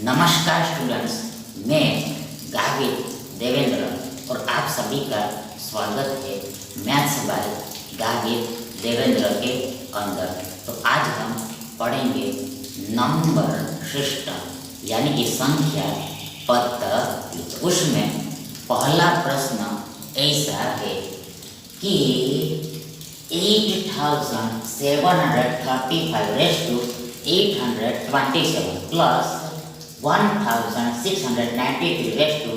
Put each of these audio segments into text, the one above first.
नमस्कार स्टूडेंट्स, मैं गावित देवेंद्र और आप सभी का स्वागत है मैथ्स बाय गावित देवेंद्र के अंदर। तो आज हम पढ़ेंगे नंबर सिस्टम यानी कि संख्या पद्धति। उसमें पहला प्रश्न ऐसा है कि 8735 raised to 827 plus 1693 raised to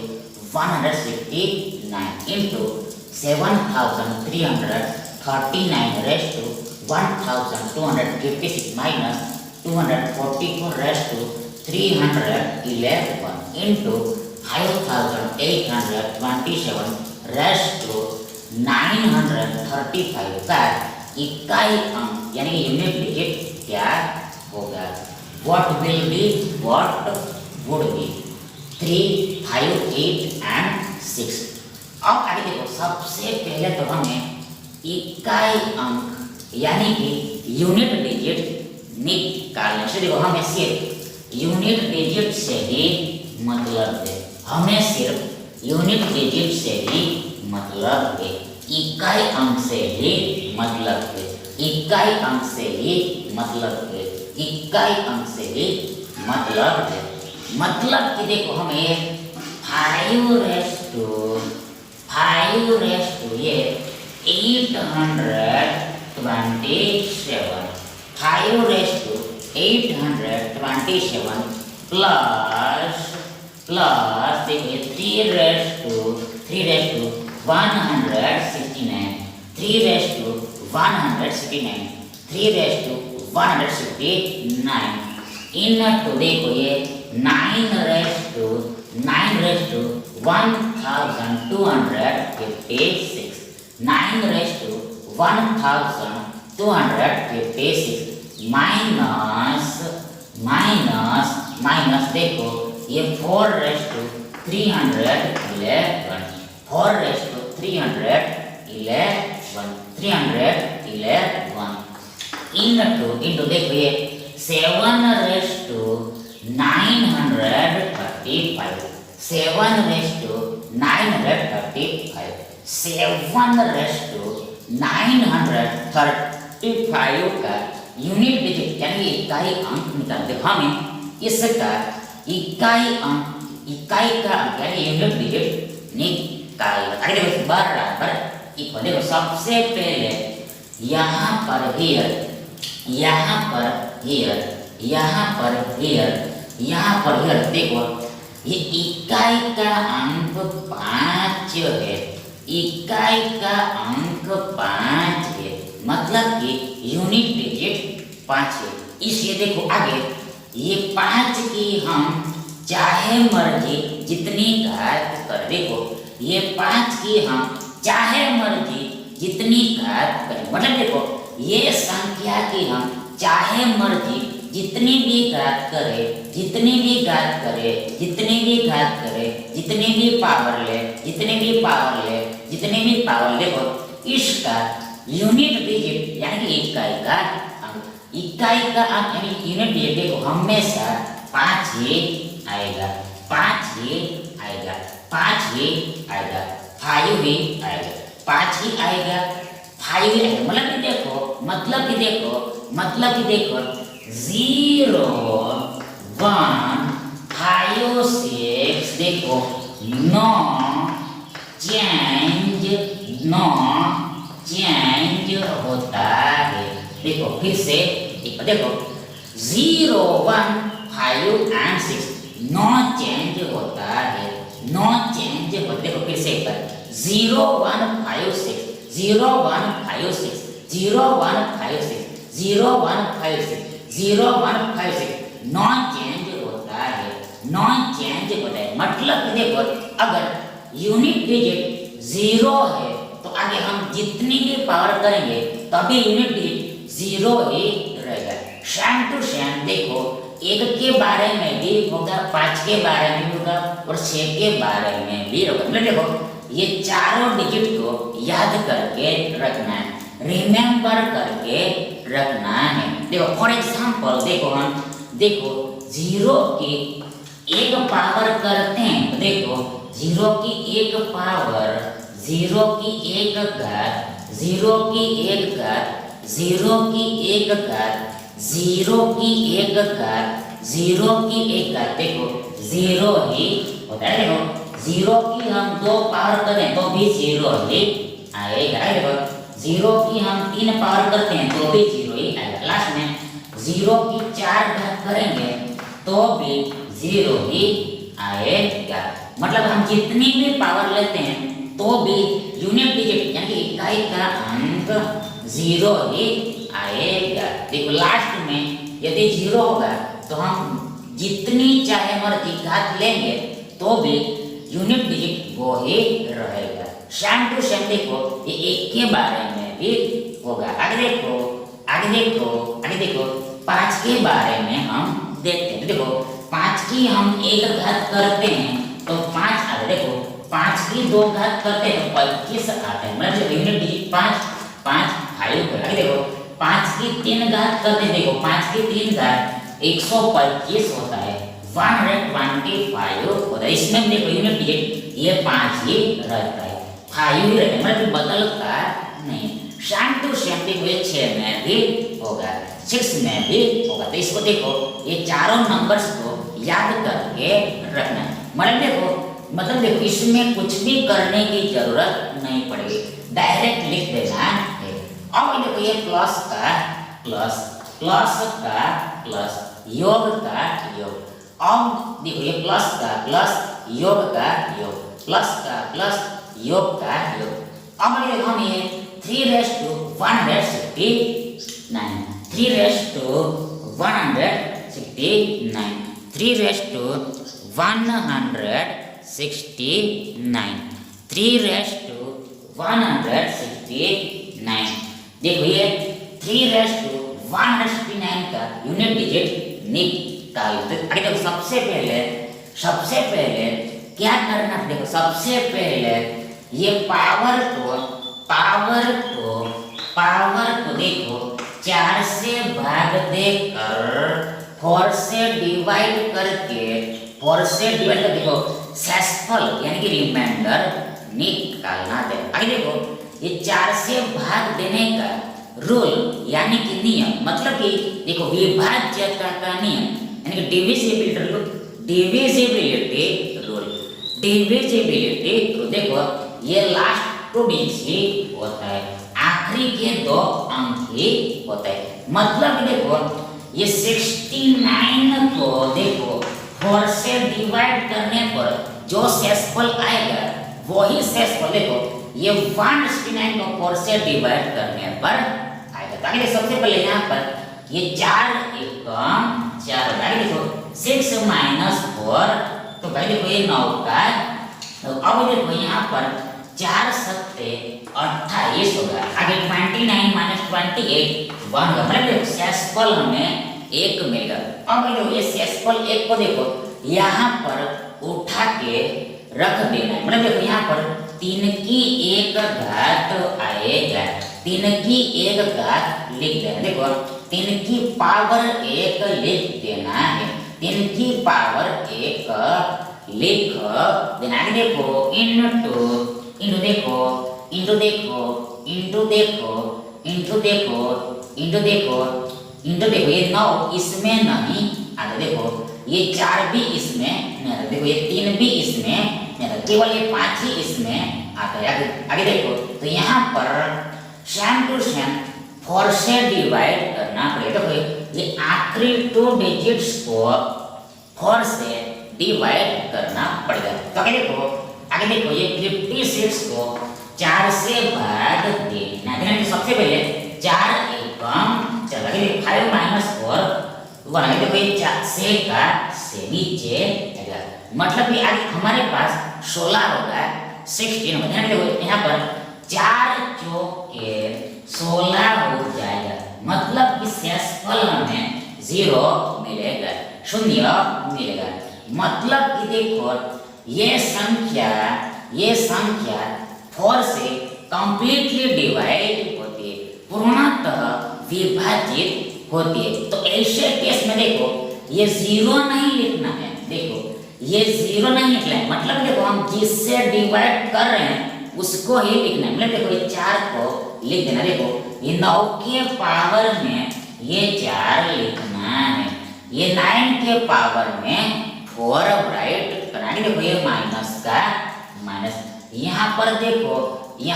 169 into 7339 raised to 1256 minus 244 raised to 311 into 5827 raised to 935 का इकाई अंक यानी कि यूनिट डिजिट क्या होगा? What will be? What would be? 3, 5, 8 and 6। अब आगे देखो, सबसे पहले तो हमें इकाई अंक यानी कि यूनिट डिजिट निकालने से देखो हमें सिर्फ यूनिट डिजिट से ही मतलब है, हमें सिर्फ यूनिट डिजिट से ही मतलब है, इकाई अंक से ही मतलब है, इकाई अंक से ही मतलब है, इकाई अंक से ही मतलब है। मतलब कि देखो हमें 5 raised to ये 827 5 raised to 827 प्लस देखिए 3 raised to 169 3 raised to 169 इन तो देखो ये 9 raised to 1256 9 raised to 1256 minus देखो ये 4 raised to 311 4 raised to 311 into देखो ये 7 raised to 935 7 raised to 935 7 raised to 935 का यूनिट डिजिट यानी इकाई अंक निकालते हमें इसका इकाई का अंक यानी यूनिट डिजिट निकालना। आगे देखो बराबर इक्वल देखो सबसे पहले यहाँ पर हियर देखो ये इकाई का अंक 5 है, इकाई का अंक 5 है, मतलब कि यूनिट डिजिट 5 है। इसलिए देखो आगे ये 5 की हम चाहे मर्जी जितनी घात कर, देखो ये 5 की हम चाहे मर्जी जितनी घात करें, मतलब देखो ये संख्या की हम चाहे मर्जी जितनी भी घात करे, जितनी भी पावर ले, देखो इसका यूनिट डिजिट यानी कि इकाई का अंक यानी यूनिट डिजिट देखो हमेशा 5 ही आएगा, 5 ही आएगा, 5 ही आएगा, 5 ही आएगा, 5 ही आएगा, 5 ही आएगा। मतलब कि देखो 0 1 5 6 देखो 9 चेंज होता है। देखो फिर से देखो 0 1 5 and 6 9 चेंज होता है, 9 चेंज होता। देखो फिर से 0 1 5 6 0 1 5 6 0 1 5 6 0 1 5 6 0 1 5 6 9 चेंज होता है, 9 चेंज होता है। मतलब कि देखो अगर यूनिट डिजिट 0 है तो आगे हम जितनी भी पावर करेंगे तभी यूनिट डिजिट 0 ही रहेगा। सेम टू सेम देखो 1 के बारे में भी होगा, 5 के बारे में भी होगा और 6 के बारे में भी होगा। मतलब देखो ये चारों डिजिट को याद करके रखना है, रिमेंबर करके रखना है। देखो फॉर एग्जांपल देखो हम देखो 0 की एक पावर करते हैं तो देखो 0 की एक पावर, 0 की एक घात, 0 की एक घात, 0 की एक घात, 0 की एक घात, 0 की एक घात, देखो 0 ही होता है। देखो 0 की हम 2 पावर करें तो भी 0 ही आएगा। देखो 0 की हम 3 पावर करते हैं तो भी 0 ही आएगा। लास्ट में 0 की 4 घात करेंगे तो भी 0 ही आएगा। मतलब हम जितनी भी पावर लेते हैं तो भी यूनिट डिजिट यानी कि इकाई का अंक 0 ही आएगा। देखो लास्ट में यदि 0 होगा तो हम जितनी चाहे मर्जी घात लेंगे तो भी यूनिट डिजिट वो ही रहेगा। सेम टू सेम देखो ये एक के बारे में भी होगा। आगे देखो, आगे देखो, आगे देखो 5 के बारे में हम देखते हैं। देखो 5 की हम एक घात करते हैं तो 5 आता है। देखो 5 की 2 घात करते हैं तो 25 आता है। मतलब यूनिट डिजिट 5 5 5 आगे देखो 5 की 3 घात करते हैं। देखो 5 की 3 घात 125 होता है, 125 होता है। इसमें देखो यूनिट डिजिट ये 5 ही रहता है, 5 ही रहता है, मतलब बदलता नहीं। सेम टू सेम देखो ये 6 में भी होगा, 6 में भी होगा। तो इसको देखो ये चारों नंबर्स को याद करके रखना। मतलब देखो इसमें कुछ भी करने की जरूरत नहीं पड़ेगी, डायरेक्ट लिख देना है। अब देखो ये प्लस का प्लस, प्लस का प्लस, योग का योग। अब देखो ये प्लस का प्लस, योग का योग, प्लस का प्लस, योग का योग। अब देखो हम ये 3:169, 3:169, 3:169, 3:169। देखो ये 3:169 का यूनिट डिजिट निकालते। आगे देखो सबसे पहले क्या करना है। देखो सबसे पहले ये पावर को देखो 4 से भाग देकर 4 से डिवाइड करके, 4 से डिवाइड कर देखो शेषफल यानी कि रिमाइंडर निकालना है। आगे देखो ये 4 से भाग देने का रूल यानी कि नियम, मतलब कि देखो विभाज्यता का नियम यानी कि डिविजिबिलिटी रूल। देखो ये लास्ट 2 डिजिट होता है, आखिरी के 2 अंक ही होता है। मतलब देखो ये 69 को देखो 4 से डिवाइड करने पर जो शेषफल आएगा वही शेषफल देखो ये 169 को 4 से डिवाइड करने पर आएगा। ताकि सबसे पहले यहाँ पर ये 4 एकम 4 भाई देखो 6 माइनस 4 तो भाई देखो ये 9 का। तो अब देखो यहाँ पर 4 सत्ते 28 होगा। आगे 29 माइनस 28 1 होगा। मतलब शेषफल हमें 1 मिलेगा। अब देखो ये शेषफल 1 को देखो यहाँ पर उठा के रख देना है। मतलब देखो यहाँ पर 3 की 1 घात आएगा, 3 की 1 घात लिख देना। देखो 3 की पावर 1 लिख देना है, 3 की पावर 1 लिख देना है। देखो इनटू देखो ये 9 इसमें नहीं आता। देखो ये 4 भी इसमें नहीं आता। देखो ये 3 भी इसमें नहीं आता, केवल ये 5 ही इसमें आता है। आगे देखो तो यहाँ पर सेम टू सेम 4 से डिवाइड करना पड़ेगा। देखो ये आखिरी 2 डिजिट्स को 4 से डिवाइड करना पड़ेगा। तो आगे देखो ये 56 को 4 से भाग देना। सबसे पहले 4 एकम चला गया, 5 माइनस 4 1। देखो ये 4 से का से नीचे आएगा, मतलब कि आगे हमारे पास 16 होगा, 16 होगा। देखो यहाँ पर 4 चौके 16 हो जाएगा, मतलब कि शेषफल हमें 0 मिलेगा, 0 मिलेगा। मतलब कि देखो ये संख्या 4 से कंप्लीटली डिवाइड होती है, पूर्णतः विभाजित होती है। तो ऐसे केस में देखो ये 0 नहीं लिखना है। देखो ये जीरो नहीं निकला, मतलब देखो हम जिससे डिवाइड कर रहे हैं उसको ही लिखना है। मतलब देखो ये 4 को लिख देना, देखो ये 9 के पावर में ये 4 लिखना है, ये 9 के पावर में 4 राइट करना है। देखो ये माइनस का माइनस, यहाँ पर देखो ये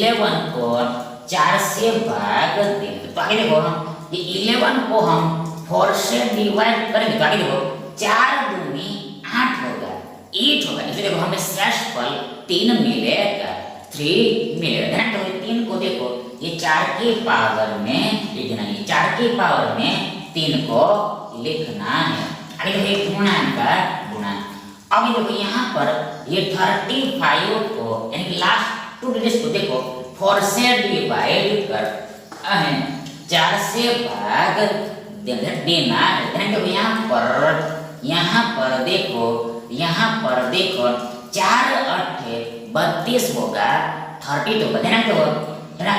11 को 4 से भाग देंगे तो आगे देखो हम ये 11 को हम 4 से डिवाइड करेंगे तो आगे देखो 4 दूनी 8 होगा, 8 होगा। इसलिए देखो हमें शेषफल 3 मिलेगा, 3 मिलेगा। ध्यान दो 3 को देखो ये 4 की पावर में लिखना है, 4 की पावर में 3 को लिखना है। आगे देखो ये गुणन का गुणन। अब देखो यहाँ पर ये 35 को यानी लास्ट 2 डिजिट्स को देखो 4 से डिवाइड कर 4 से भाग देना है। देखो यहाँ पर देखो 4 8 32 होगा, 30 होगा। ध्यान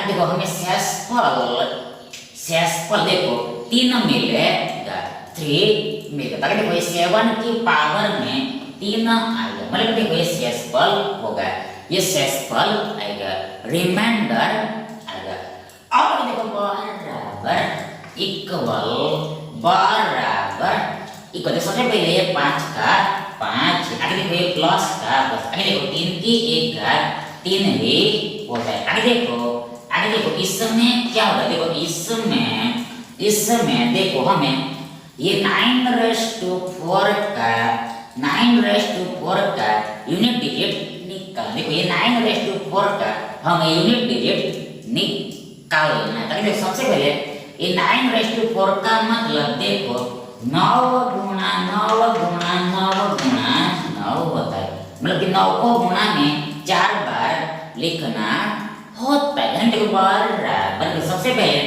देखो हमें शेषफल देखो 3 मिलेगा, 3 मिलेगा। देखो ये 7 की पावर में 3 आएगा, मतलब देखो ये शेषफल होगा, ये शेषफल आएगा, रिमाइंडर आएगा। अब देखो बराबर सबसे पहले ये 5 का 5, आगे देखो ये प्लस का प्लस, आगे देखो 3 की 1 का 3 ही होता है। आगे देखो इसमें क्या होगा, देखो इसमें देखो हमें ये 9⁴ का यूनिट डिजिट निकाल, देखो ये 9⁴ का हम यूनिट डिजिट निकालना है। देखो सबसे पहले ये 9⁴ का मतलब देखो 9 गुणा 9 गुणा 9 गुणा 9 होता है, मतलब कि 9 को गुणा में 4 बार लिखना होता है। देखो बराबर सबसे पहले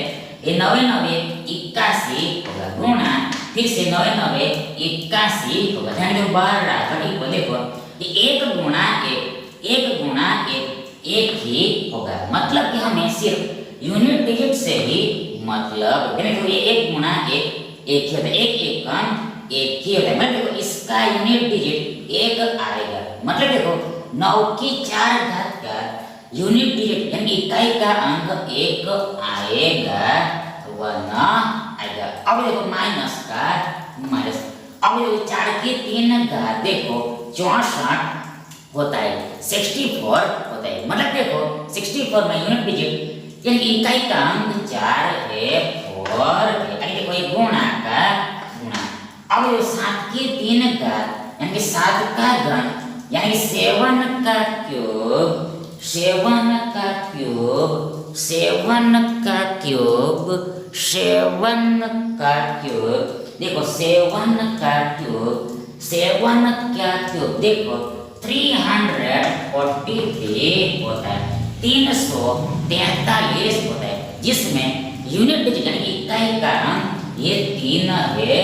ये 9 9 81 होगा, गुणा फिर से 9 9 81 होगा। ध्यान दो बराबर इक्वल, देखो ये 1 गुणा 1 ही होगा, मतलब कि हमें सिर्फ यूनिट डिजिट से ही मतलब देखो ये 1 गुणा 1 1 ही होता है, 1 1 1 ही होता है। मतलब देखो इसका यूनिट डिजिट 1 आएगा, मतलब देखो 9 की 4 घात का यूनिट डिजिट यानी इकाई का अंक 1 आएगा, वरना आएगा। अब देखो माइनस का माइनस, अब देखो 4 की 3 घात देखो 64 होता है, 64 होता है, मतलब देखो 64 में यूनिट डिजिट यानी इकाई का अंक 4 है, 4 है। देखो ये गुणा का गुणा। अब ये 7 की 3 घात यानी 7 का घन यानी 7 का क्यूब, 7 का क्यूब, 7 का क्यूब, 7 का क्यूब, देखो 7 का क्यूब, 7 का क्यूब देखो 343 होता है, 343 होता है, जिसमें यूनिट डिजिट यानी इकाई का अंक ये 3 है,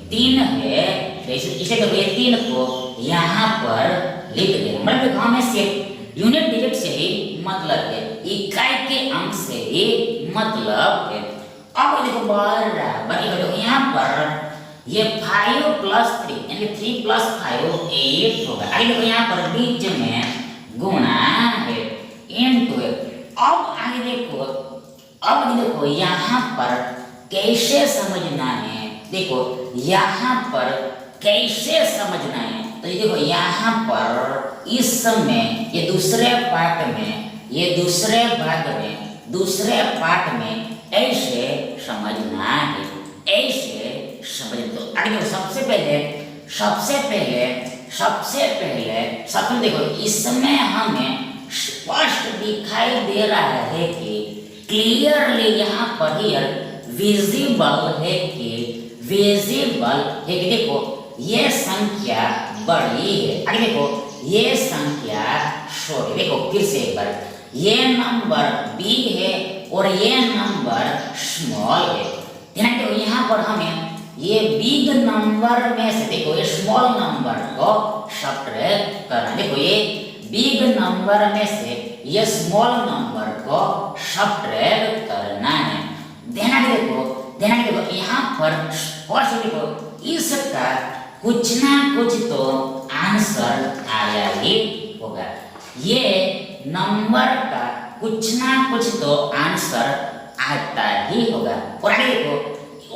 3 है। इसे देखो ये 3 को यहाँ पर लिख देना, मतलब हमें सिर्फ यूनिट डिजिट से ही मतलब है, इकाई के अंक से ही मतलब है। अब देखो बराबर देखो यहाँ पर ये 5 + 3 यानी 3 + 5 8 होगा। आगे देखो यहाँ पर बीच में गुणा है, इनटू है। अब आगे देखो यहाँ पर कैसे समझना है, देखो यहाँ पर कैसे समझना है, तो ये देखो यहाँ पर इसमें ये दूसरे पार्ट में, ये दूसरे भाग में, दूसरे पार्ट में ऐसे समझना है, ऐसे समझ। तो आगे देखो सबसे पहले देखो इसमें हमें स्पष्ट दिखाई दे रहा है कि क्लियरली यहाँ पर हियर विजिबल है कि देखो ये संख्या बड़ी है। आगे देखो ये संख्या छोटी, देखो फिर से एक बार ये नंबर बिग है और ये नंबर स्मॉल है। ध्यान दो यहाँ पर हमें ये बिग नंबर में से देखो ये स्मॉल नंबर को सब्ट्रैक्ट करना, देखो ये बिग नंबर में से ये स्मॉल नंबर को सब्ट्रैक्ट करना है। ध्यान देखो यहाँ पर देखो कुछ ना कुछ तो आंसर आया ही होगा। ये नंबर का कुछ ना कुछ तो आंसर आता ही होगा। और आगे देखो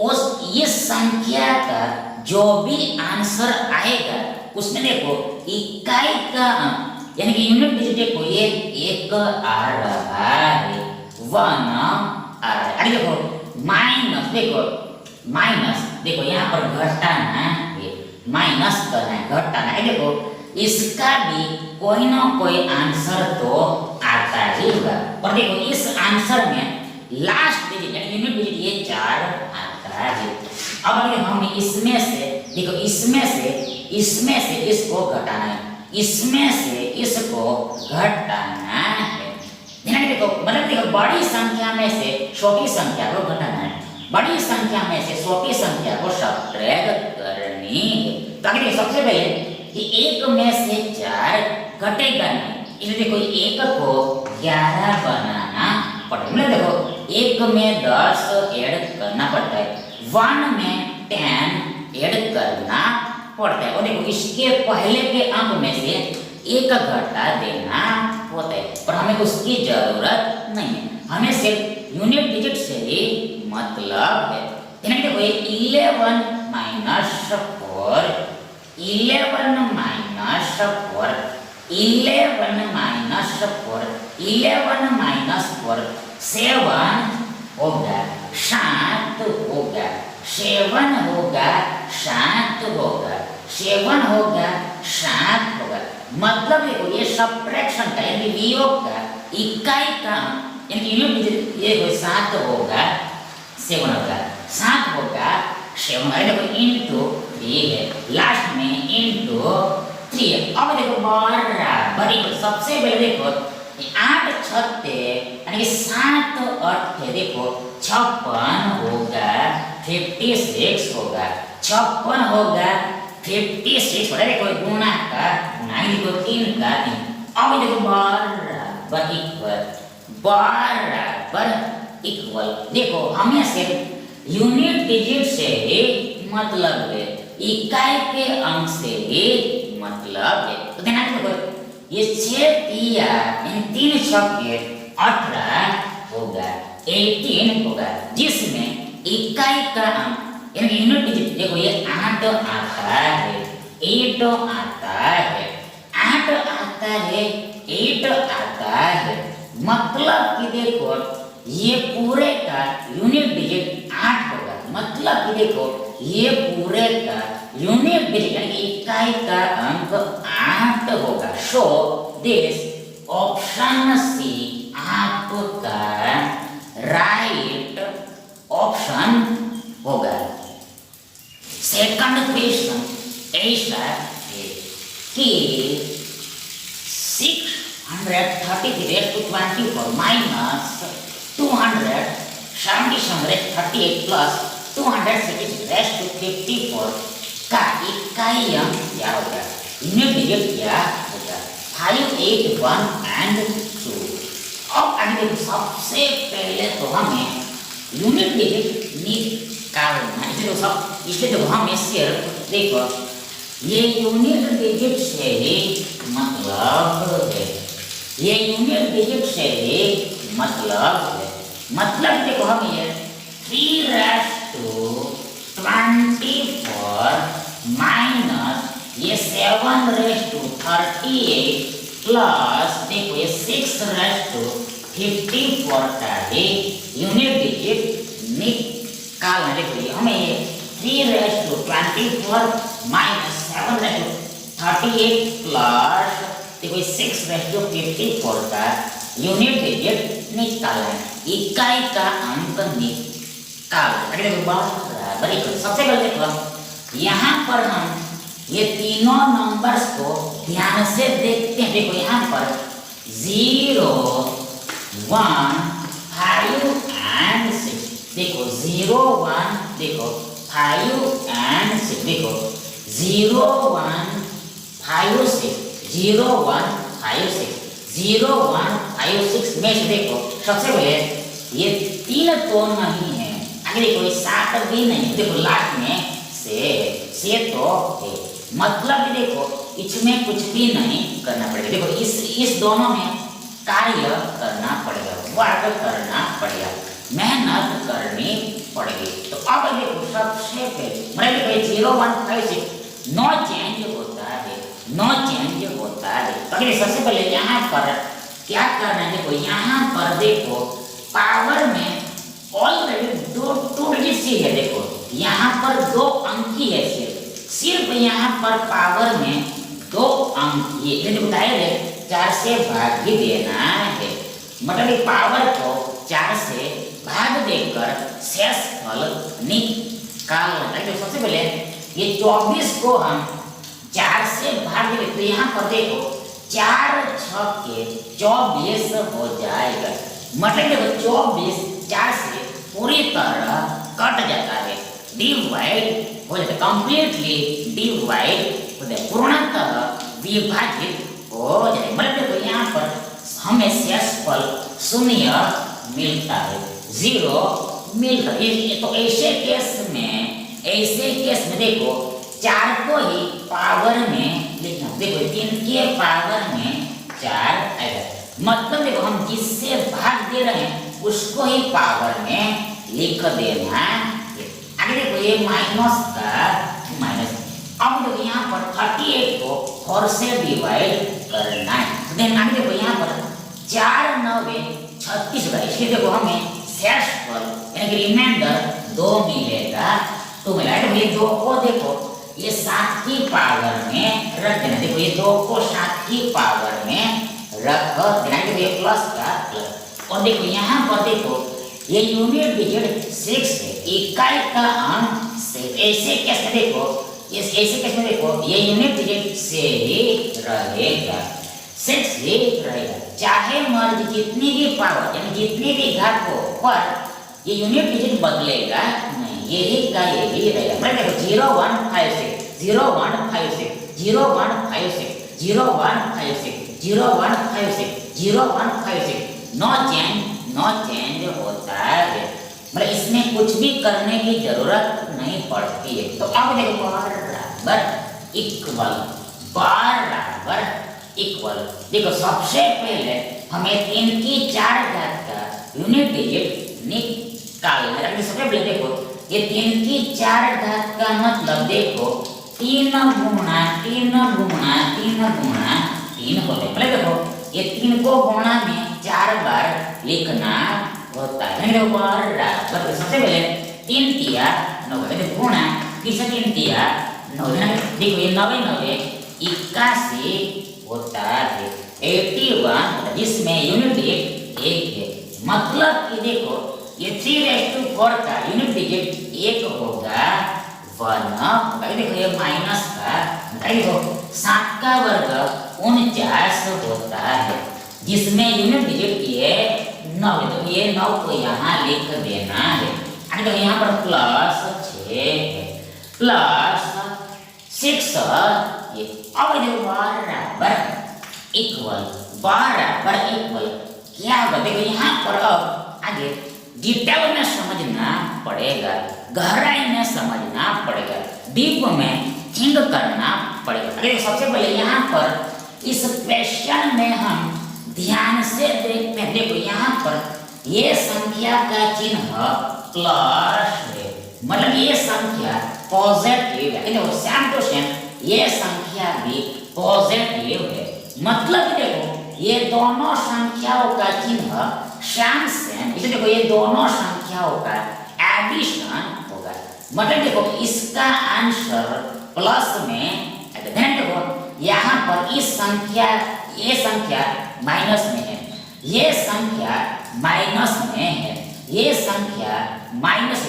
उस इस संख्या का जो भी आंसर आएगा उसमें देखो इकाई का यानी कि यूनिट डिजिट देखो ये एक आ रहा है, 1 आ रहा है। आगे देखो माइनस, देखो यहाँ पर घटाना है, माइनस करना है, घटाना है। देखो इसका भी कोई ना कोई आंसर तो आता ही होगा। और देखो इस आंसर में लास्ट डिजिट यानी यूनिट डिजिट ये 4 आता है। अब अगर हम इसमें से देखो इसमें से इसको घटाना है, इसमें से इसको घटाना है। देखो मतलब देखो बड़ी संख्या में से छोटी संख्या को घटाना है, बड़ी संख्या में से छोटी संख्या को सब्ट्रैक्ट करनी है। तो आगे देखो सबसे पहले कि 1 में से 4 घटेगा नहीं, इसलिए देखो 1 को 11 बनाना पड़ेगा। मतलब देखो 1 में 10 ऐड करना पड़ता है, 1 में 10 ऐड करना पड़ता है। और देखो इसके पहले के अंक में से 1 घटा देना होता है, पर हमें उसकी जरूरत नहीं है, हमें सिर्फ यूनिट डिजिट से ही मतलब है। देखो 11 माइनस 4, 11 माइनस 4, 11 माइनस 4, 11 माइनस 4 7 होगा, 7 होगा, 7 होगा, 7 होगा, 7 होगा, 7 होगा। मतलब देखो ये सब्ट्रैक्शन का यानी वियोग का इकाई का यानी यूनिट डिजिट ये 7 होगा, 7 होगा, 7 होगा, 7 होगा। देखो इनटू 3 है, लास्ट में इनटू 3 है। अब देखो बराबर सबसे पहले देखो 8 छत्ते यानी 7 8 है, देखो 56 होगा, 56 होगा, 56 होगा, 56 होगा। देखो गुना का गुना, देखो 3 का 3। अब देखो बराबर इक्वल। देखो हमें सिर्फ यूनिट डिजिट से ही मतलब है, इकाई के अंक से ही मतलब है। तो ध्यान देखो ये 6 तिया इन 3 छक्के 18 होगा, 18 होगा, जिसमें इकाई का अंक यानी यूनिट डिजिट देखो ये 8 आता है, 8 आता है, 8 आता है, 8 आता है। मतलब कि देखो ये पूरे का यूनिट डिजिट 8 होगा, मतलब कि देखो ये पूरे का यूनिट डिजिट यानी इकाई का अंक 8 होगा। सो दिस ऑप्शन सी आपका राइट ऑप्शन होगा। सेकंड क्वेश्चन ऐसा है कि 633 माइनस 277 प्लस 254 का इकाई अंक क्या होगा, यूनिट डिजिट क्या होगा? 5, 8, 1 and 2। अब आगे देखो सबसे पहले तो हमें यूनिट डिजिट निकालना है। इसलिए तो हम सिर्फ देखो ये यूनिट डिजिट से ही मतलब है, ये यूनिट डिजिट से ही मतलब है। मतलब देखो हम ये 3⁻² माइनस ये 7�38 प्लस देखो ये 6⁻54 का ही यूनिट डिजिट निकालना। देखो हमें ये 3⁻24 माइनस 7⁻38 प्लस देखो 6⁻54 का यूनिट डिजिट निकालना है, इकाई का अंक निकालना। देखो बराबर इक्वल। सबसे पहले देखो यहाँ पर हम ये तीनों नंबर्स को ध्यान से देखते हैं। देखो यहाँ पर 0, 1, 5 and 6। देखो 0, 1 देखो 5 and 6, देखो 0, 1, 5, 6, 0, 1, 5, 6, 0, 1, 5, 6 में से देखो सबसे पहले ये 3 तो नहीं है, आगे देखो ये 7 भी नहीं, देखो लास्ट में से से तो है, मतलब देखो इसमें कुछ भी नहीं करना पड़ेगा। देखो इस दोनों में कार्य करना पड़ेगा, वर्क करना पड़ेगा, मेहनत करनी पड़ेगी। तो अब देखो सबसे पहले मतलब 0 1 5 6 नो चेंज होता है, नो चेंज होता है। तो सबसे पहले यहाँ पर क्या करना है, देखो यहाँ पर देखो पावर में ऑलरेडी टू डिजिट ही है। देखो यहाँ पर 2 अंक ही है, सिर्फ यहाँ पर पावर में 2 अंक ही है। बताया 4 से भाग ही देना है, मतलब पावर को 4 से भाग देकर शेष फल निकालना है। तो सबसे पहले ये 24 को हम 4 से भाग देंगे, तो यहाँ पर देखो 4 6 24 हो जाएगा, मतलब देखो 24 4 से पूरी तरह कट जाता है, डिवाइड हो जाता है, कंप्लीटली डिवाइड हो जाता है, पूर्णतः विभाजित हो जाए। मतलब देखो यहाँ पर हमें शेषफल 0 मिलता है, 0 मिलता है। तो ऐसे केस में देखो 4 को ही पावर में लिखना, देखो 3 के पावर में 4 आएगा, मतलब देखो हम जिससे भाग दे रहे हैं उसको ही पावर में लिख देना है। आगे देखो ये माइनस का माइनस, अब देखो यहाँ पर 38 को 4 से डिवाइड करना है। तो आगे देखो यहाँ पर 4 9 36 होगा, इसलिए देखो हमें शेषफल यानी कि रिमाइंडर 2 मिलेगा। तो मिला तो ये 2 को देखो ये 7 की पावर में रख देना, देखो ये 2 को 7 की पावर में रख देना, देखो ये प्लस का प्लस। और देखो यहाँ पर देखो ये यूनिट डिजिट 6 है, इकाई का अंक 6। ऐसे केस में देखो ऐसे केस में देखो ये यूनिट डिजिट से ही रहेगा, 6 ही रहेगा, चाहे मर्ज जितनी भी पावर यानी जितनी भी घात हो पर ये यूनिट डिजिट बदलेगा नहीं, यही का यही रहेगा। मतलब देखो 0 1 5 6 0 1 5 6 0 1 5 6 0 1 5 6 0 1 5 6 0 1 5 6 नो चेंज होता है, मतलब इसमें कुछ भी करने की जरूरत नहीं पड़ती है। तो अब देखो बराबर इक्वल, देखो सबसे पहले हमें 3 की 4 घात का यूनिट डिजिट निकालना है। सबसे पहले देखो ये 3 की 4 घात का मतलब देखो 3 गुणा 3 गुणा 3 गुणा 3 होता है, मतलब देखो ये 3 को गुणा में 4 बार लिखना होता है। देखो बराबर सबसे पहले 3 तिया 9 गुणा फिर से 3 तिया 9, देखो ये 9 9 81 होता है, 81, जिसमें यूनिट डिजिट 1 है, मतलब कि देखो ये 3⁴ का यूनिट डिजिट 1 होगा 1। देखो ये माइनस का, देखो 7 का वर्ग 49 होता है, जिसमें यूनिट डिजिट ये 9 है, तो ये 9 को यहाँ लिख देना है। तो यहाँ पर प्लस 6 है, प्लस 6 ये। अब देखो बराबर इक्वल क्या होगा, देखो यहाँ पर अब आगे डिटेल में समझना पड़ेगा, गहराई में समझना पड़ेगा, डीप में थिंक करना पड़ेगा। देखो सबसे पहले यहाँ पर इस क्वेश्चन में हम ध्यान से देखते हैं, देखो यहाँ पर ये संख्या का चिन्ह प्लस है, मतलब ये संख्या पॉजिटिव है, देखो सेम टू सेम ये संख्या भी पॉजिटिव है, मतलब देखो ये दोनों संख्याओं का चिन्ह सेम सेम, इसलिए देखो ये दोनों संख्याओं का एडिशन होगा, मतलब देखो इसका आंसर प्लस में। देखो यहाँ पर इस संख्या ये संख्या माइनस में है, ये संख्या माइनस में है, ये संख्या माइनस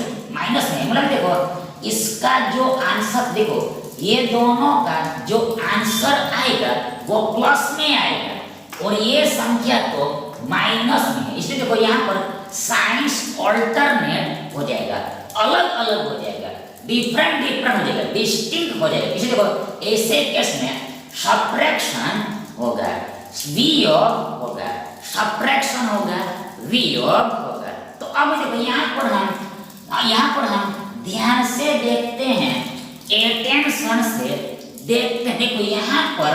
में, मतलब देखो इसका जो आंसर देखो ये दोनों का जो आंसर आएगा वो प्लस में आएगा और ये संख्या तो माइनस में है, इसलिए देखो यहाँ पर साइंस ऑल्टरनेट हो जाएगा, अलग अलग हो जाएगा, डिफरेंट हो जाएगा, डिस्टिंक्ट हो जाएगा। इसलिए देखो ऐसे केस में सब्ट्रैक्शन होगा, वियोग होगा, सब्ट्रैक्शन होगा, वियोग होगा। तो अब देखो यहाँ पर हम ध्यान से देखते हैं अटेंशन से देखते हैं। देखो यहाँ पर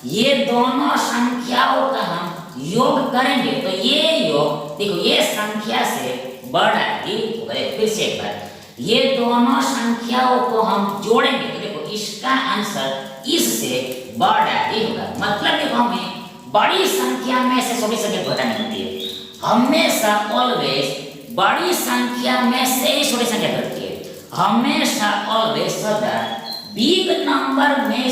ये दोनों संख्याओं का हम योग करेंगे तो ये योग देखो ये संख्या से बड़ा ही होगा। फिर से एक बार ये दोनों संख्याओं को हम जोड़ेंगे तो देखो इसका आंसर इससे बड़ा ही होगा। मतलब देखो हमें बड़ी संख्या में से छोटी संख्या घटानी होती है, हमेशा ऑलवेज बड़ी संख्या में से ही छोटी संख्या घटती है, हमेशा ऑलवेज सदा बिग नंबर में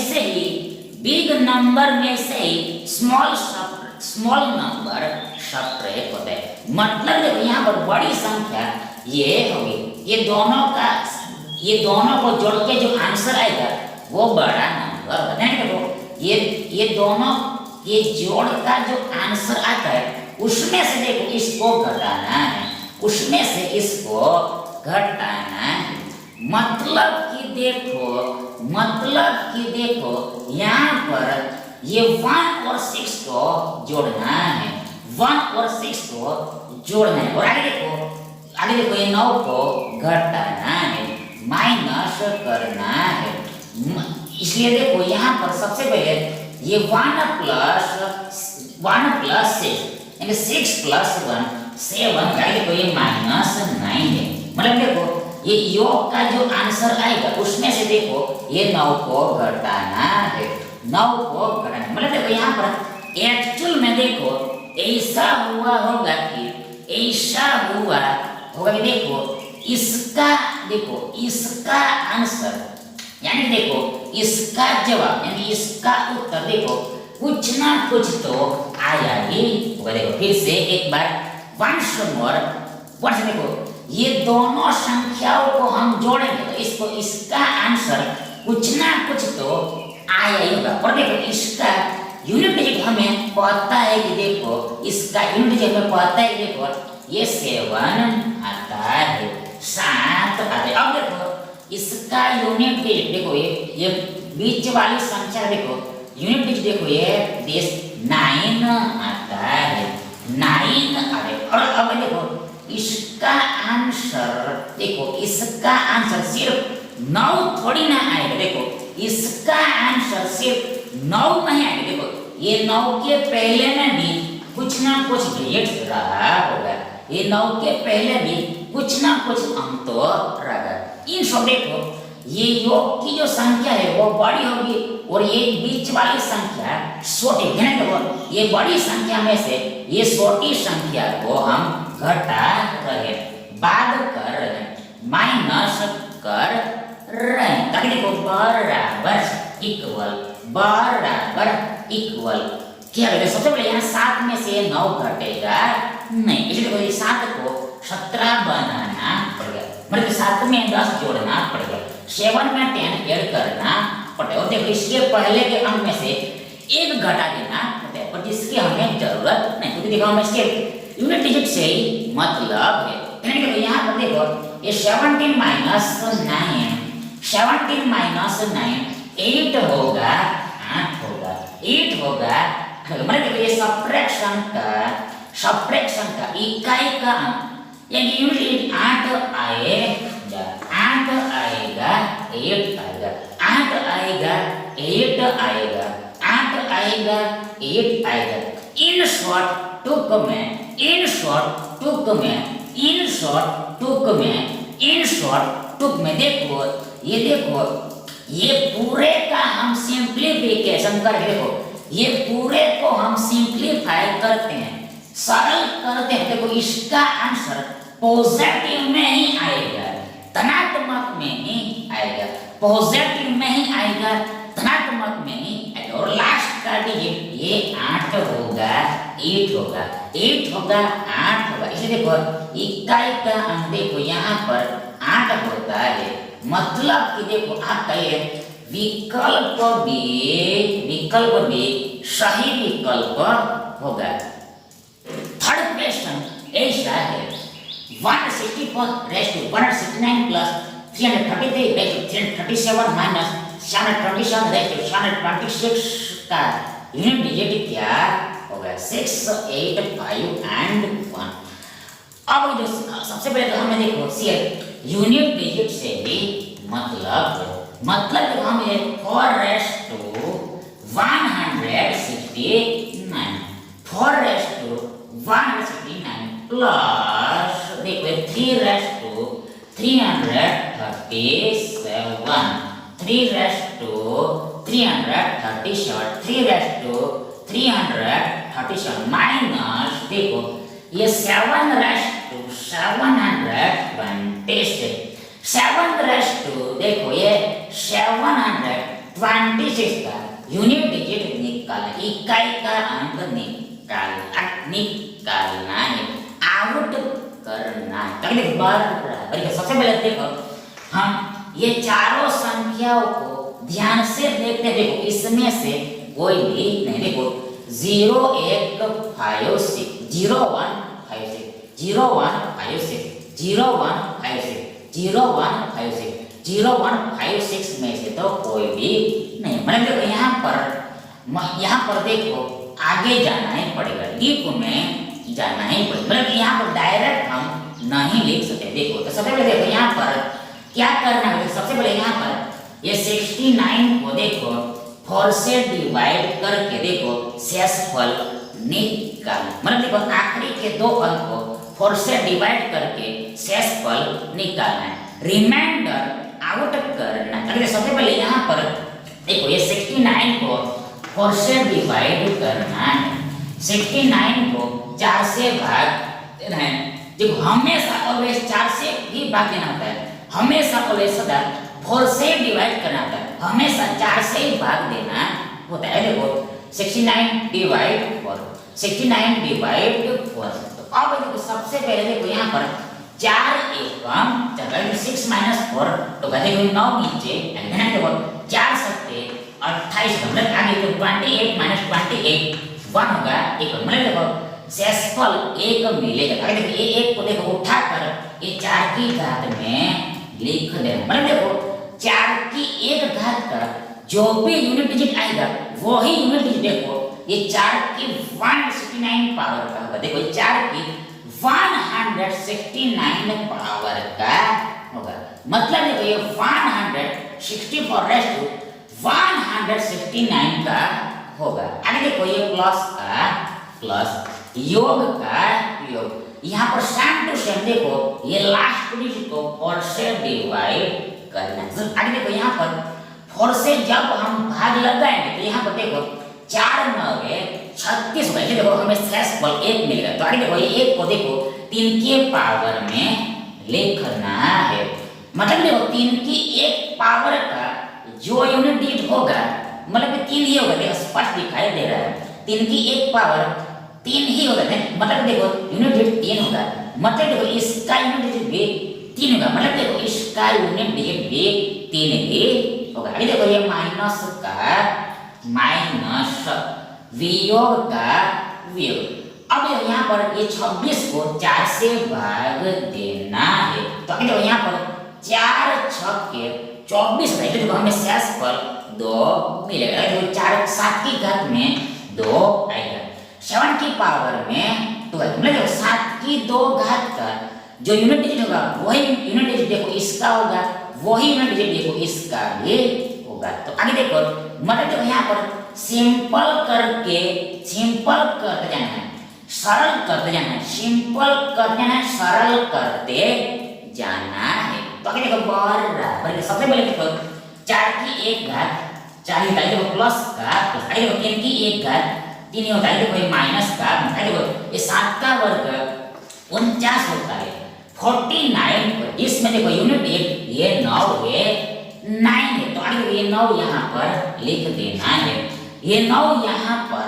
से ही स्मॉल नंबर सब्ट्रैक्ट होता है। मतलब देखो यहाँ पर बड़ी संख्या ये होगी, ये दोनों को जोड़ के जो आंसर आएगा वो बड़ा नंबर होता है। देखो ये दोनों ये जोड़ का जो आंसर आता है उसमें से देखो इसको घटाना है, उसमें से इसको घटाना है। मतलब कि देखो यहाँ पर ये 1 और 6 को जोड़ना है, 1 और 6 को जोड़ना है। और आगे देखो ये 9 को घटाना है, माइनस करना है। इसलिए देखो यहाँ पर सबसे पहले ये 1 प्लस 6 यानी 6 प्लस 1 7, आगे देखो ये -9 है। मतलब देखो ये योग का जो आंसर आएगा उसमें से देखो ये 9 को घटाना है, 9 को घटाना। मतलब देखो यहाँ पर एक्चुअल में देखो ऐसा हुआ होगा कि देखो इसका आंसर यानी देखो इसका जवाब यानी इसका उत्तर देखो कुछ ना कुछ तो आया ही होगा। देखो फिर से एक बार वंस मोर देखो ये दोनों संख्याओं को हम जोड़ेंगे तो इसका आंसर कुछ ना कुछ तो आया ही होगा। और देखो इसका यूनिट डिजिट हमें पता है कि देखो इसका यूनिट डिजिट हमें पता है कि देखो ये 7 आता है, 7 आता है। अब देखो इसका यूनिट डिजिट देखो ये बीच वाली संख्या देखो यूनिट डिजिट देखो ये 9 आता है, 9 आता है। और अब देखो इसका आंसर सिर्फ 9 थोड़ी ना आएगा। देखो इसका आंसर सिर्फ 9 नहीं आएगा। देखो ये 9 के पहले में भी कुछ ना कुछ डिजिट रहा होगा, ये 9 के पहले भी कुछ ना कुछ अंक तो रहेगा। इन सब देखो ये योग की जो संख्या है वो बड़ी होगी और ये बीच वाली संख्या छोटी है। देखो ये बड़ी संख्या में से ये छोटी संख्या को हम घटा रहे, बाद कर रहे, माइनस कर रहे ताकि देखो बराबर इक्वल क्या करें। सबसे पहले यहाँ 7 में से 9 घटेगा नहीं, इसलिए देखो ये 7 को 17 बनाना पड़ेगा, मतलब 7 में 10 जोड़ना पड़ेगा, 7 में 10 ऐड करना पड़ेगा। और देखो इसके पहले के अंक में से 1 घटा देना होता है, पर जिसकी हमें जरूरत नहीं, क्योंकि देखो हमें इसके यूनिट डिजिट से ही मतलब है। देखो यहाँ पर देखो ये 17 माइनस 9 8 होगा, 8 होगा, 8 होगा। मतलब देखो ये सब्ट्रैक्शन का इकाई का अंक यानी यूनिट 8 आएगा, 8 आएगा, 8 आएगा, 8 आएगा, 8 आएगा, 8 आएगा, 8 आएगा। इन शॉर्ट टुक में देखो ये पूरे का हम सिंप्लीफिकेशन करके देखो ये पूरे को हम सिंप्लीफाई करते हैं, सरल करते हैं। देखो इसका आंसर पॉजिटिव में ही आएगा, धनात्मक में ही आएगा, पॉजिटिव में ही आएगा, धनात्मक में ही आएगा। और लास्ट का डिजिट ये 8 होगा, 8 होगा, 8 होगा, 8 होगा। इसे देखो इकाई का अंक देखो यहाँ पर 8 होता है, मतलब कि देखो आपका ये विकल्प भी सही विकल्प होगा। थर्ड क्वेश्चन ऐसा है 164 raise to 169 plus 333 raise to 337 minus 727 raise to 726 का यूनिट डिजिट क्या होगा? 6, 8, 5 and 1। अब जो सबसे पहले तो हमें देखो यूनिट डिजिट से भी मतलब मतलब देखो हम ये 4 raise to 169 4 raise to 169 plus देखो 3 raise to 337 3 raise to 337 3 raise to 337 minus देखो ये 7 रेस टू 726 7 रेस टू देखो ये 726 का यूनिट डिजिट निकालना, इकाई का अंक निकालना है, आउट करना है। तकलीफ बराबर। सबसे पहले देखो हम ये चारों संख्याओं को ध्यान से देखते हैं। देखो इसमें से कोई भी नहीं, देखो 0 1 5 6 0 1 5 6 0 1 5 6 0 1 5 6 0 1 5 6 0 1 5 6 में से तो कोई भी नहीं। मतलब देखो यहाँ पर देखो आगे जाना ही पड़ेगा, डीप में जाना ही पड़ेगा। मतलब यहाँ पर डायरेक्ट हम नहीं लिख सकते। देखो तो सबसे पहले देखो यहाँ पर क्या करना है। सबसे पहले यहाँ पर ये 69 को देखो 4 से डिवाइड करके देखो शेषफल निकाल। मतलब देखो आखिरी के दो अंक को 4 से डिवाइड करके शेषफल निकालना है, रिमाइंडर आउट करना है। सबसे पहले यहाँ पर देखो ये 69 को 4 से डिवाइड करना है, 69 को 4 से भाग देना है। देखो हमेशा ऑलवेज 4 से ही भाग देना होता है, हमेशा ऑलवेज सदा 4 से डिवाइड करना होता है, हमेशा 4 से ही भाग देना होता है। देखो 69 डिवाइड 4 69 डिवाइड 4। तो अब देखो सबसे पहले देखो यहाँ पर 4 एकम 6 माइनस 4 तो देखो 9 नीचे देखो 4 सत्ते 28 मतलब आगे तो 28 माइनस 28 1 होगा एक। मतलब देखो शेषफल 1 मिलेगा। अगर देखो ये 1 को देखो उठाकर ये 4 की घात में लिख देना। मतलब देखो 4 की 1 घात का जो भी यूनिट डिजिट आएगा वही यूनिट डिजिट देखो ये 4 की 169 पावर का होगा। देखो 4 की 169 पावर का होगा। मतलब देखो ये 164 रेस टू 169 का होगा। आगे देखो ये प्लस का प्लस योग का योग। यहाँ पर सेम टू सेम देखो ये लास्ट डिजिट को 4 से डिवाइड करना। आगे देखो यहाँ पर 4 से जब हम भाग लगाएंगे तो यहाँ पर देखो 4 9 36 होगा। देखो हमें शेषफल 1 मिलेगा। तो आगे देखो ये 1 को देखो 3 के पावर में लिखना है। मतलब देखो 3 की 1 पावर का जो यूनिट डिजिट होगा मतलब 3 ही होगा। देखो स्पष्ट दिखाई दे रहा है 3 की 1 पावर 3 ही होगा। मतलब देखो यूनिट डिजिट 3 होगा। मतलब देखो इसका यूनिट डिजिट भी 3 होगा। मतलब देखो इसका यूनिट डिजिट भी 3 ही होगा। अभी देखो ये माइनस का माइनस वियोग का वियोग। अब यहाँ पर ये 26 को 4 से भाग देना है। तो अभी देखो यहाँ पर 4 छक्के 24 है। तो हमें शेषफल 2 मिलेगा। तो 4 7 की घात में 2 आएगा, 7 की पावर में 2 है। मतलब 7 की 2 घात का जो यूनिट डिजिट होगा वही यूनिट डिजिट देखो इसका होगा, वही यूनिट डिजिट देखो इसका भी होगा। तो आगे देखो मतलब देखो यहाँ पर सिंपल करते जाना है, सरल करते जाना है, सिंपल करते जाना है, सरल करते जाना है। तो आगे देखो बराबर। सबसे पहले देखो 4 की 1 घात 4 ही होता है। देखो प्लस का प्लस। आगे देखो 3 की 1 घात 3 ही होता है। देखो ये माइनस का। आगे देखो ये 7 का वर्ग 49 होता है 49। इसमें देखो यूनिट ये 9 है 9 है। तो आगे ये 9 यहाँ पर लिख देना है, ये 9 यहाँ पर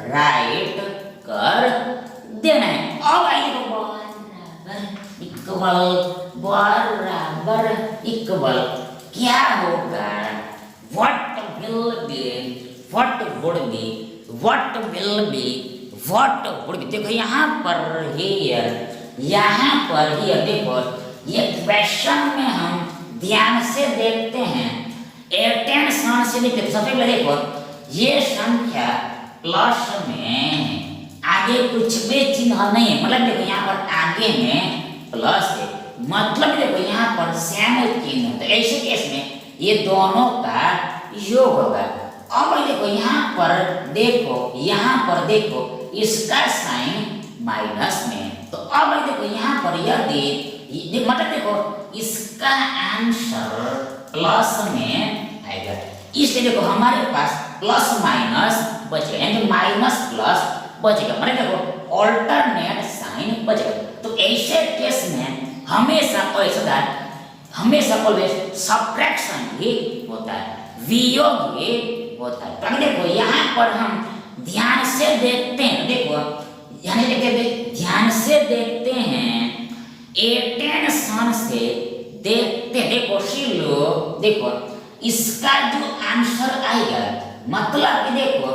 राइट कर देना है। अब आइए बराबर इक्वल क्या होगा, what will be देखो यहाँ पर हियर देखो ये क्वेश्चन में हम ध्यान से देखते हैं, अटेंशन से देखते हैं। सबसे पहले देखो ये संख्या प्लस में आगे कुछ भी चिन्ह नहीं है। मतलब देखो यहाँ पर आगे में प्लस है, मतलब देखो यहाँ पर सेम चिन्ह होता है। ऐसे केस में ये दोनों का योग होगा। अब देखो यहाँ पर देखो, यहाँ पर देखो इसका साइन माइनस में, तो अब देखो यहाँ पर यदि मतलब देखो इसका आंसर प्लस में आएगा, इसलिए देखो हमारे पास प्लस माइनस बचेगा, यानी माइनस प्लस बचेगा, मतलब देखो ऑल्टरनेट साइन बचेगा। तो ऐसे केस में हमेशा ऑलवेज सब्ट्रैक्शन ही होता है, वियोग ही होता है। तो देखो यहाँ पर हम ध्यान से देखते हैं, देखो यानी ध्यान से देखते हैं, अटेंशन से देखते, देखो शिलो, देखो इसका जो आंसर आएगा, मतलब कि देखो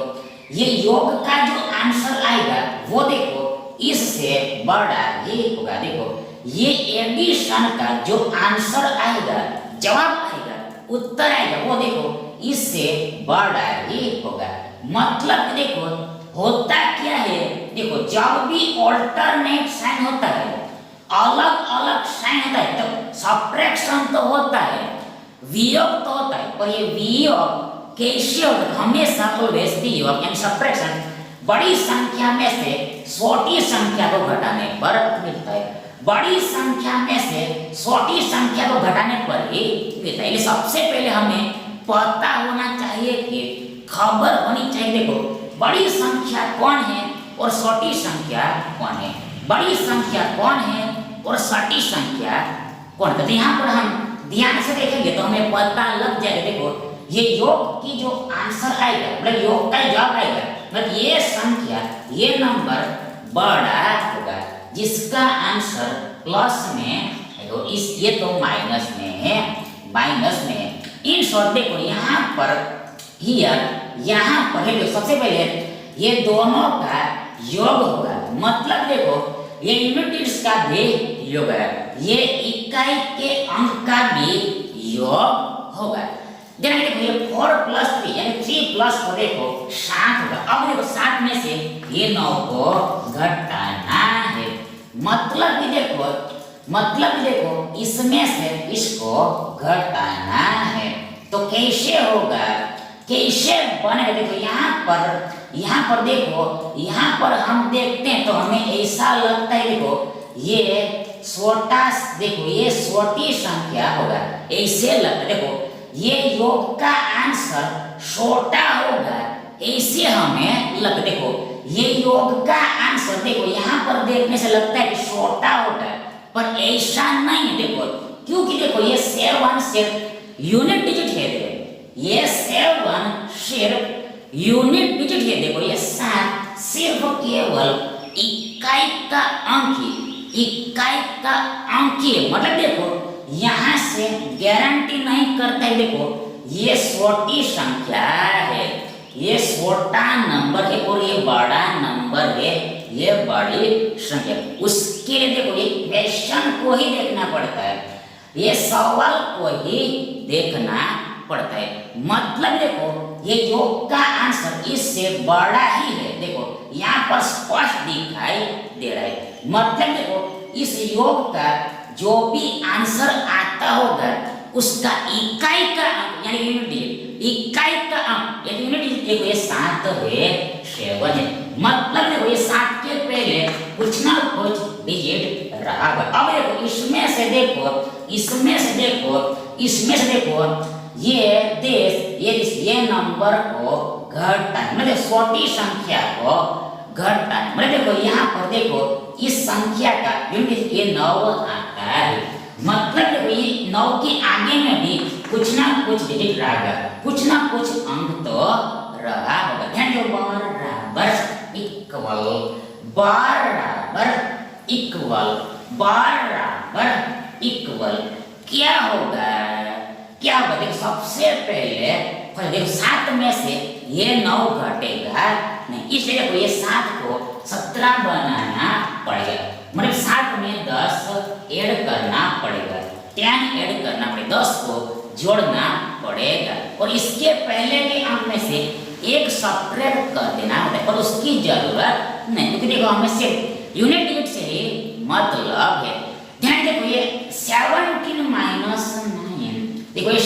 ये योग का जो आंसर आएगा वो देखो इससे बड़ा ही होगा। देखो ये एडिशन का जो आंसर आएगा, जवाब आएगा, उत्तर आएगा, वो देखो इससे बड़ा ही होगा। मतलब देखो होता क्या है, देखो जब भी ऑल्टरनेट साइन होता है, अलग अलग साइन होता है, तो सब्ट्रैक्शन तो होता है, वियोग तो होता है, पर ये वियोग कैसे होता है? हमेशा ऑलवेज वियोग यानी सब्ट्रैक्शन बड़ी संख्या में से छोटी संख्या को घटाने पर मिलता है, बड़ी संख्या में से छोटी संख्या को घटाने पर ही मिलता है। इसलिए सबसे पहले हमें पता होना चाहिए कि खबर होनी चाहिए, देखो बड़ी संख्या कौन है और छोटी संख्या कौन है, बड़ी संख्या कौन है और छोटी संख्या कौन है। तो यहाँ पर हम ध्यान से देखेंगे तो हमें पता लग जाएगा। देखो ये योग की जो आंसर आएगा, मतलब योग का जवाब आएगा, मतलब ये संख्या, ये नंबर बड़ा होगा, जिसका आंसर प्लस में, तो इस ये तो माइनस में है, माइनस में। इन शॉर्ट देखो यहाँ पर यहाँ पर है, सबसे पहले ये दोनों का योग होगा, मतलब देखो ये यूनिट्स का भी योग है, ये इकाई के अंक का भी योग होगा। देखो ये 4 + 3 यानी 3 + 4 देखो 7 होगा। अब देखो 7 में से ये 9 को घटाना है, मतलब कि देखो इसमें से इसको घटाना है, तो कैसे होगा, कैसे बनेगा? देखो यहाँ पर देखो, यहाँ पर हम देखते हैं तो हमें ऐसा लगता है, देखो ये छोटा, देखो ये छोटी संख्या होगा, ऐसे लगता है। देखो ये योग का आंसर छोटा होगा, ऐसे हमें लगता है। देखो ये योग का आंसर, देखो यहाँ पर देखने से लगता है कि छोटा होगा, पर ऐसा नहीं है। देखो क्योंकि देखो ये 7 सिर्फ यूनिट डिजिट है, ये 7 सिर्फ यूनिट डिजिट है। देखो ये 7 सिर्फ केवल इकाई का अंक है, मतलब देखो यहाँ से गारंटी नहीं करता है। देखो ये छोटी संख्या है, ये छोटा नंबर है और ये बड़ा नंबर है, ये बड़ी संख्या। उसके लिए देखो ये क्वेश्चन को ही देखना पड़ता है, ये सवाल को ही देखना पड़ता है। मतलब देखो ये योग का आंसर इससे बड़ा ही है, देखो यहाँ पर स्पष्ट दिखाई दे रहा है। मतलब देखो इस योग का जो भी आंसर आता होगा उसका इकाई का अंक यानी यूनिट डिजिट, इकाई का अंक यानी यूनिट डिजिट, देखो ये 7 है, 7 है, मतलब देखो ये 7 के पहले कुछ ना कुछ डिजिट रहा। अब देखो इसमें से देखो ये नंबर को घटाना, मतलब छोटी संख्या को घटाना, मतलब देखो यहाँ पर देखो इस संख्या का यूनिट ये 9 आता है, मतलब देखो ये 9 के आगे में भी कुछ ना कुछ डिजिट रहेगा, कुछ ना कुछ अंक तो रहा होगा। ध्यान दो, बराबर इक्वल क्या होगा, देखो सबसे पहले देखो 7 में से ये 9 घटेगा नहीं, इसलिए देखो ये 7 को 17 बनाना पड़ेगा, मतलब 7 में 10 ऐड करना पड़ेगा, 10 ऐड करना पड़ेगा, 10 को जोड़ना पड़ेगा, और इसके पहले के अंक में से एक सब्ट्रैक्ट कर देना होता है, पर उसकी जरूरत नहीं, क्योंकि देखो हमें सिर्फ यूनिट डिजिट से ही मतलब है। ध्यान देखो ये 17 - 9, देखो ये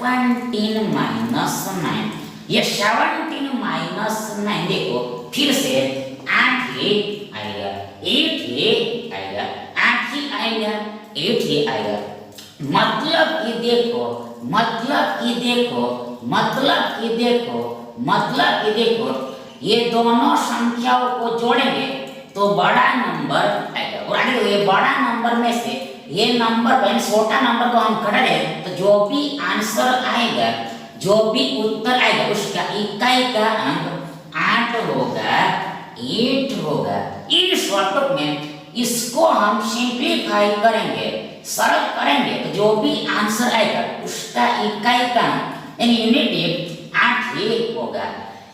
17 माइनस 9, ये 17 माइनस 9 देखो फिर से 8 ही आएगा, 8 ही आएगा, 8 ही आएगा, 8 ही आएगा। मतलब कि देखो, ये दोनों संख्याओं को जोड़ेंगे तो बड़ा नंबर आएगा। और आगे ये बड़ा नंबर में से ये नंबर यानी छोटा नंबर को हम घटा दें तो जो भी आंसर आएगा, जो भी उत्तर आएगा उसका इकाई का अंक 8 होगा, 8 होगा। इस टॉपिक में इसको हम सिंप्लीफाई करेंगे, सरल करेंगे तो जो भी आंसर आएगा उसका इकाई का यानी यूनिट 8 ही होगा,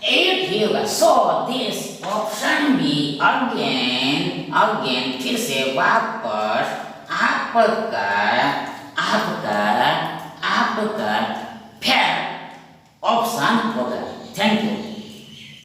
8 ही होगा। So this option B again फिर से वापस आपका फेयर ऑप्शन होगा। Thank you.